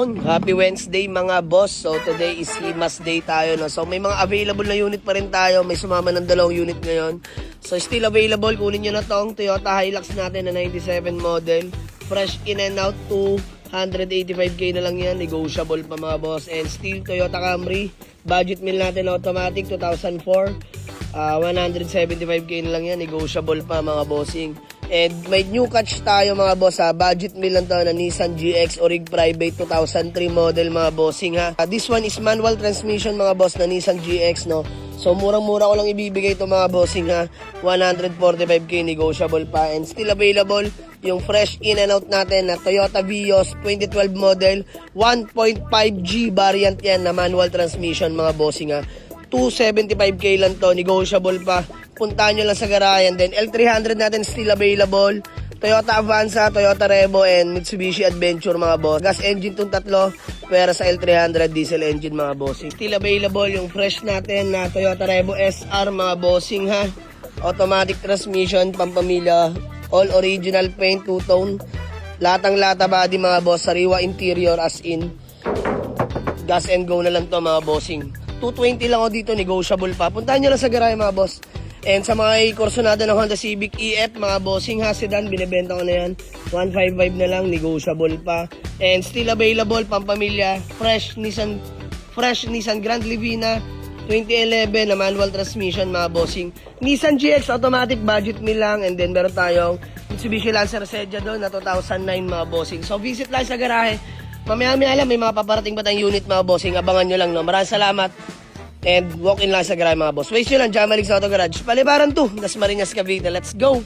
Yon, happy Wednesday mga boss. So today is Himas Day tayo, no? So may mga available na unit pa rin tayo. May sumama ng 2 unit ngayon. So still available, kunin nyo na tong Toyota Hilux natin na 97 model. Fresh in and out, 285k na lang yan. Negotiable pa mga boss. And still Toyota Camry, budget meal natin automatic, 2004. 175k na lang yan. Negotiable pa mga bossing. And may new catch tayo mga boss ha. Budget meal lang to na Nissan GX Orig Private 2003 model mga bossing ha. This one is manual transmission mga boss na Nissan GX, no. So murang-mura ko lang ibibigay ito mga bossing ha. 145k negotiable pa. And still available yung fresh in and out natin na Toyota Vios 2012 model 1.5G variant yan na manual transmission mga bossing ha. 275k lang to, negotiable pa. Puntahan nyo lang sa garahe. And then L300 natin still available. Toyota Avanza, Toyota Revo, and Mitsubishi Adventure mga boss. Gas engine tong tatlo, pero sa L300 diesel engine mga bossing. Still available yung fresh natin na Toyota Revo SR mga bossing ha. Automatic transmission, pampamilya, all original paint, two-tone. Latang-lata body mga boss, sariwa interior as in. Gas and go na lang to mga bossing. 220 lang ako dito, negotiable pa. Puntahan nyo lang sa garahe mga boss. And sa mga kurso natin ng Honda Civic EF, mga bossing ha, sedan, binibenta ko na yan. 155 na lang, negotiable pa. And still available, pampamilya, fresh Nissan Grand Livina 2011 na manual transmission mga bossing. Nissan GX automatic, budget meal lang. And then meron tayong Mitsubishi Lancer Sedia doon na 2009 mga bossing. So visit lang sa garahe. Mamaya-maya lang, may mga paparating ba tayong unit mga bossing. Abangan nyo lang, no? Maraming salamat. And walk in lang sa garahe mga boss. Waste nyo lang, Jamalig sa Auto Garage. Palibaran 2, Dasmariñas, Cavite. Let's go!